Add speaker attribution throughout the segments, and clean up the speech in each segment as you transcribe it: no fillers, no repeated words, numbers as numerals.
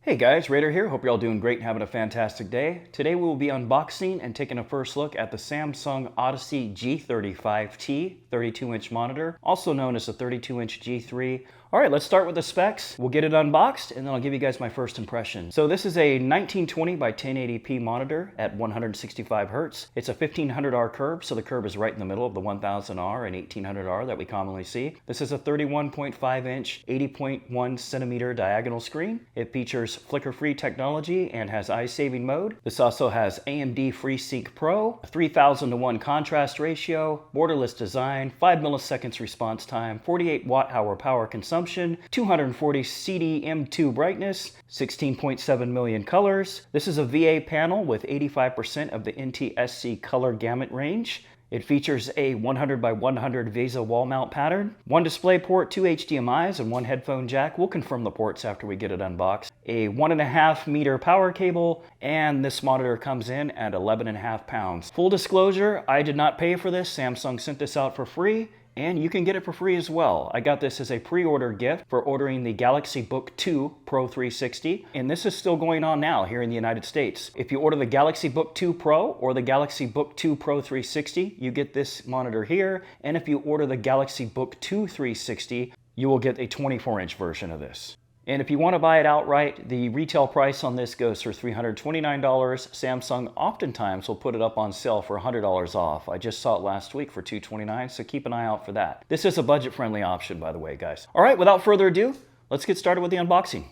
Speaker 1: Hey guys, Raider here. Hope you're all doing great and having a fantastic day. Today we will be unboxing and taking a first look at the Samsung Odyssey G35T 32-inch monitor, also known as the 32-inch G3. All right, let's start with the specs. We'll get it unboxed and then I'll give you guys my first impression. So this is a 1920 by 1080p monitor at 165 Hertz. It's a 1500R curve, so the curve is right in the middle of the 1000R and 1800R that we commonly see. This is a 31.5-inch, 80.1 centimeter diagonal screen. It features flicker-free technology and has eye-saving mode. This also has AMD FreeSync Pro, a 3000:1 contrast ratio, borderless design, 5 milliseconds response time, 48 watt-hour power consumption, 240 CDM2 brightness, 16.7 million colors. This is a VA panel with 85% of the NTSC color gamut range. It features a 100 by 100 VESA wall mount pattern, one display port, 2 HDMIs, and one headphone jack. We'll confirm the ports after we get it unboxed. A 1.5 meter power cable, and this monitor comes in at 11.5 pounds. Full disclosure, I did not pay for this. Samsung sent this out for free, and you can get it for free as well. I got this as a pre-order gift for ordering the Galaxy Book 2 Pro 360, and this is still going on now here in the United States. If you order the Galaxy Book 2 Pro or the Galaxy Book 2 Pro 360, you get this monitor here, and if you order the Galaxy Book 2 360, you will get a 24-inch version of this. And if you want to buy it outright, the retail price on this goes for $329. Samsung oftentimes will put it up on sale for $100 off. I just saw it last week for $229, so keep an eye out for that. This is a budget-friendly option, by the way, guys. All right, without further ado, let's get started with the unboxing.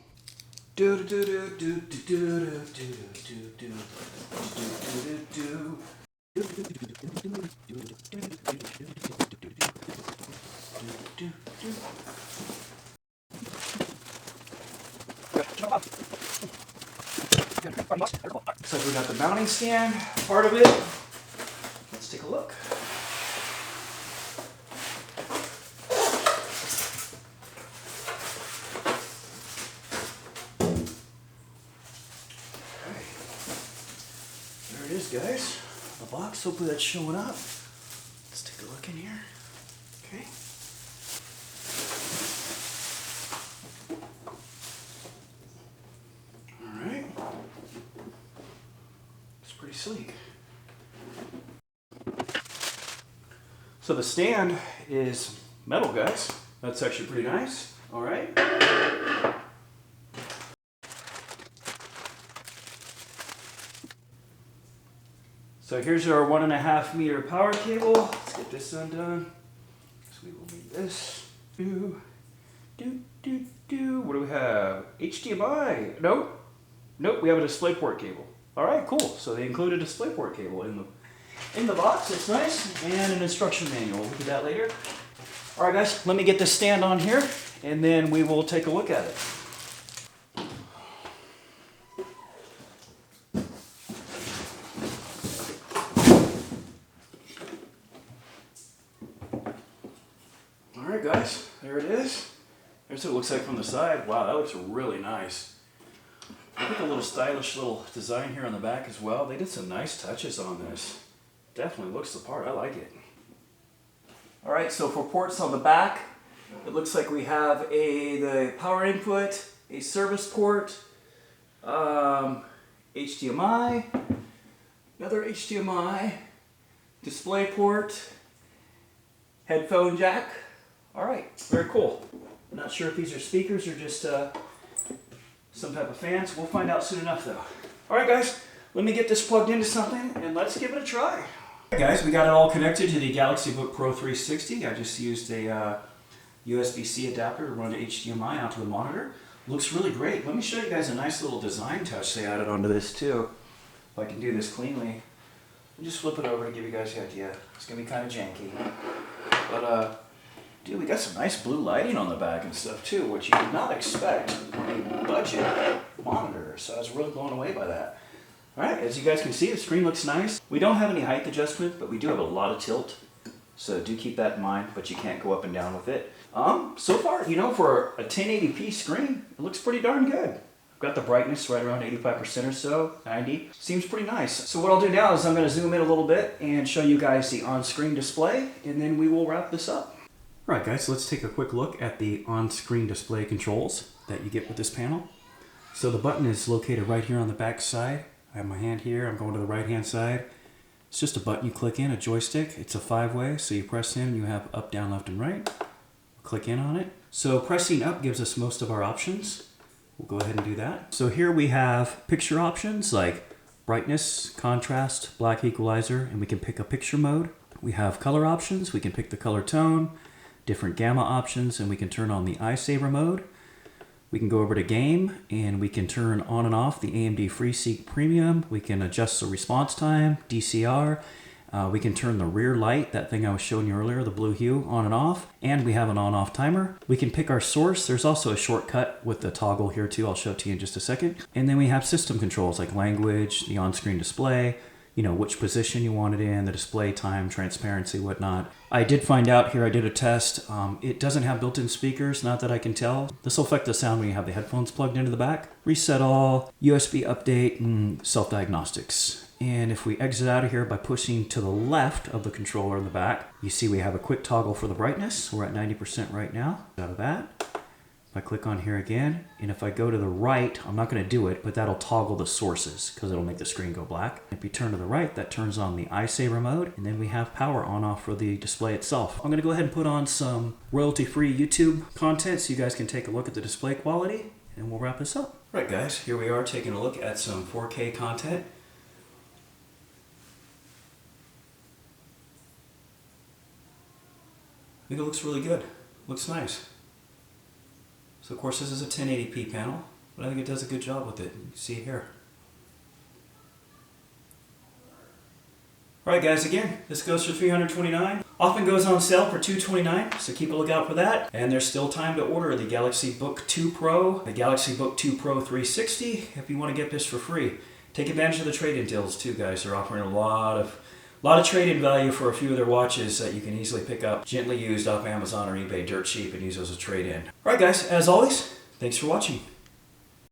Speaker 1: So we got the mounting stand part of it. Let's take a look. Okay. There it is, guys. The box, hopefully that's showing up. Let's take a look in here. Okay. Pretty sleek. So the stand is metal, guys. That's actually pretty nice. All right. So here's our 1.5 meter power cable. Let's get this undone. So we will need this. What do we have? HDMI. Nope, we have a DisplayPort cable. All right, cool. So they included a DisplayPort cable in the box. It's nice, and an instruction manual. We'll do that later. All right, guys, let me get this stand on here, and then we will take a look at it. All right, guys, there it is. Here's what it looks like from the side. Wow, that looks really nice. I think a little stylish little design here on the back as well. They did some nice touches on this. Definitely looks the part. I like it. All right, so for ports on the back, it looks like we have the power input, a service port, HDMI, another HDMI, display port, headphone jack. All right, very cool. I'm not sure if these are speakers or just some type of fans. We'll find out soon enough though. All right, guys, let me get this plugged into something and let's give it a try. All right, guys, we got it all connected to the Galaxy Book Pro 360. I just used a USB-C adapter to run to HDMI out to the monitor. Looks really great. Let me show you guys a nice little design touch they added onto this too. If I can do this cleanly. I'll just flip it over to give you guys the idea. It's gonna be kind of janky. But dude, we got some nice blue lighting on the back and stuff too, which you did not expect on a budget monitor, so I was really blown away by that. All right, as you guys can see, the screen looks nice. We don't have any height adjustment, but we do have a lot of tilt, so do keep that in mind, but you can't go up and down with it. So far, you know, for a 1080p screen, it looks pretty darn good. I've got the brightness right around 85% or so, 90. Seems pretty nice. So what I'll do now is I'm gonna zoom in a little bit and show you guys the on-screen display, and then we will wrap this up. All right, guys, let's take a quick look at the on-screen display controls that you get with this panel. So the button is located right here on the back side. I have my hand here, I'm going to the right hand side. It's just a button you click in, a joystick. It's a 5-way, so you press in, you have up, down, left, and right. Click in on it. So pressing up gives us most of our options. We'll go ahead and do that. So here we have picture options like brightness, contrast, black equalizer, and we can pick a picture mode. We have color options, we can pick the color tone, different gamma options, and we can turn on the eye saver mode. We can go over to game and we can turn on and off the AMD FreeSync Premium. We can adjust the response time, DCR. We can turn the rear light, that thing I was showing you earlier, the blue hue, on and off. And we have an on-off timer. We can pick our source. There's also a shortcut with the toggle here too. I'll show it to you in just a second. And then we have system controls like language, the on-screen display, you know, which position you want it in, the display time, transparency, whatnot. I did find out here, I did a test. It doesn't have built-in speakers, not that I can tell. This will affect the sound when you have the headphones plugged into the back. Reset all, USB update, and self-diagnostics. And if we exit out of here by pushing to the left of the controller in the back, you see we have a quick toggle for the brightness. We're at 90% right now. Out of that. If I click on here again, and if I go to the right, I'm not going to do it, but that'll toggle the sources because it'll make the screen go black. If you turn to the right, that turns on the eye saver mode, and then we have power on off for the display itself. I'm going to go ahead and put on some royalty-free YouTube content so you guys can take a look at the display quality, and we'll wrap this up. All right, guys, here we are taking a look at some 4K content. I think it looks really good. Looks nice. So of course this is a 1080p panel, but I think it does a good job with it. You can see it here. Alright guys, again, this goes for $329. Often goes on sale for $229, so keep a lookout for that. And there's still time to order the Galaxy Book 2 Pro, the Galaxy Book 2 Pro 360, if you want to get this for free. Take advantage of the trade-in deals too, guys. They're offering a lot of trade-in value for a few of their watches that you can easily pick up gently used off Amazon or eBay dirt cheap and use those as a trade-in. Alright guys, as always, thanks for watching.